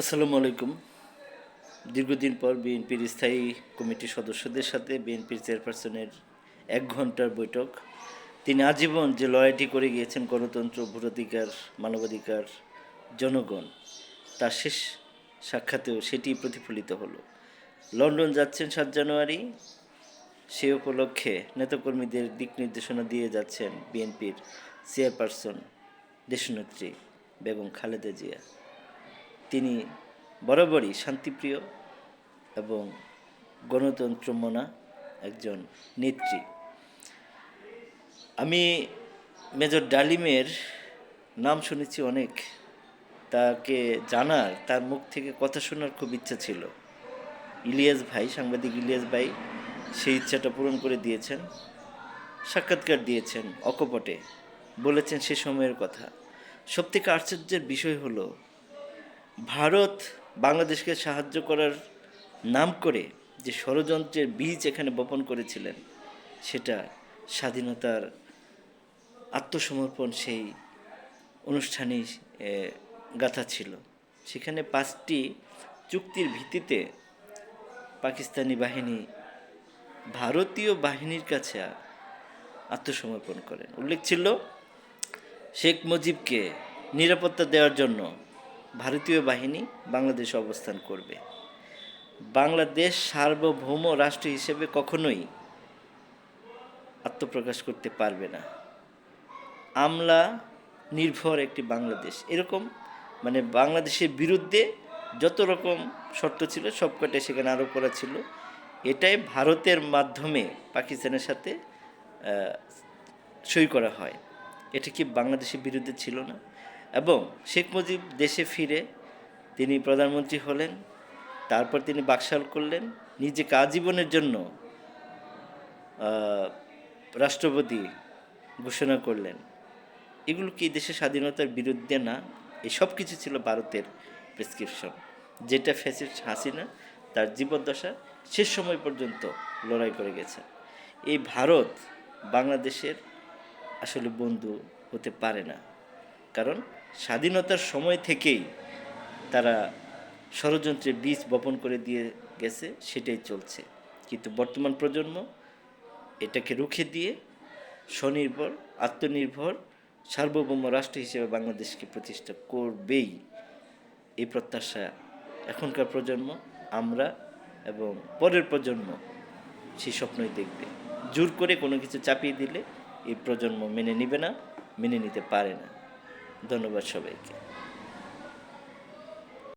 আসসালামু আলাইকুম। দীর্ঘদিন পর বিএনপির স্থায়ী কমিটির সদস্যদের সাথে বিএনপির চেয়ারপারসনের ১ ঘন্টার বৈঠক। তিনি আজীবন যে লড়াইটি করে গিয়েছেন গণতন্ত্র, ভোটাধিকার, মানবাধিকার, জনগণ, তার শেষ সাক্ষাতেও সেটি প্রতিফলিত হলো। লন্ডন যাচ্ছেন ৭ জানুয়ারি, সে উপলক্ষে নেতাকর্মীদের দিক নির্দেশনা দিয়ে যাচ্ছেন বিএনপির চেয়ারপারসন দেশনেত্রী বেগম খালেদা জিয়া। তিনি বরাবরই শান্তিপ্রিয় এবং গণতন্ত্রমনা একজন নেত্রী। আমি মেজর ডালিমের নাম শুনেছি অনেক, তাকে জানার, তার মুখ থেকে কথা শোনার খুব ইচ্ছা ছিল। ইলিয়াস ভাই, সাংবাদিক ইলিয়াস ভাই সেই ইচ্ছাটা পূরণ করে দিয়েছেন। সাক্ষাৎকার দিয়েছেন অকপটে, বলেছেন সে সময়ের কথা। সবথেকে আশ্চর্যের বিষয় হলো, ভারত বাংলাদেশকে সাহায্য করার নাম করে যে ষড়যন্ত্রের বীজ এখানে বপন করেছিলেন, সেটা স্বাধীনতার আত্মসমর্পণ সেই অনুষ্ঠানেই গাথা ছিল। সেখানে 5টি চুক্তির ভিত্তিতে পাকিস্তানি বাহিনী ভারতীয় বাহিনীর কাছে আত্মসমর্পণ করেন। উল্লেখ ছিল, শেখ মুজিবকে নিরাপত্তা দেওয়ার জন্য ভারতীয় বাহিনী বাংলাদেশে অবস্থান করবে। বাংলাদেশ সার্বভৌম রাষ্ট্র হিসেবে কখনোই আত্মপ্রকাশ করতে পারবে না। আমলা নির্ভর একটি বাংলাদেশ, এরকম মানে বাংলাদেশের বিরুদ্ধে যত রকম শর্ত ছিল সবকটাই সেখানে আরোপ করা ছিল। এটাই ভারতের মাধ্যমে পাকিস্তানের সাথে সই করা হয়। এটা কি বাংলাদেশের বিরুদ্ধে ছিল না? এবং শেখ মুজিব দেশে ফিরে তিনি প্রধানমন্ত্রী হলেন, তারপর তিনি বাকশাল করলেন, নিজেকে আজীবনের জন্য রাষ্ট্রপতি ঘোষণা করলেন। এগুলো কি দেশের স্বাধীনতার বিরুদ্ধে না? এই সব কিছু ছিল ভারতের প্রেসক্রিপশন, যেটা ফ্যাসিস্ট হাসিনা তার জীবদ্দশা শেষ সময় পর্যন্ত লড়াই করে গেছে। এই ভারত বাংলাদেশের আসলে বন্ধু হতে পারে না, কারণ স্বাধীনতার সময় থেকেই তারা ষড়যন্ত্রের বীজ বপন করে দিয়ে গেছে, সেটাই চলছে। কিন্তু বর্তমান প্রজন্ম এটাকে রুখে দিয়ে স্বনির্ভর, আত্মনির্ভর, সার্বভৌম রাষ্ট্র হিসেবে বাংলাদেশকে প্রতিষ্ঠা করবেই, এই প্রত্যাশা এখনকার প্রজন্ম, আমরা এবং পরের প্রজন্ম সেই স্বপ্নই দেখবে। জোর করে কোনো কিছু চাপিয়ে দিলে এই প্রজন্ম মেনে নেবে না, মেনে নিতে পারে না। ধন্যবাদ সবাইকে।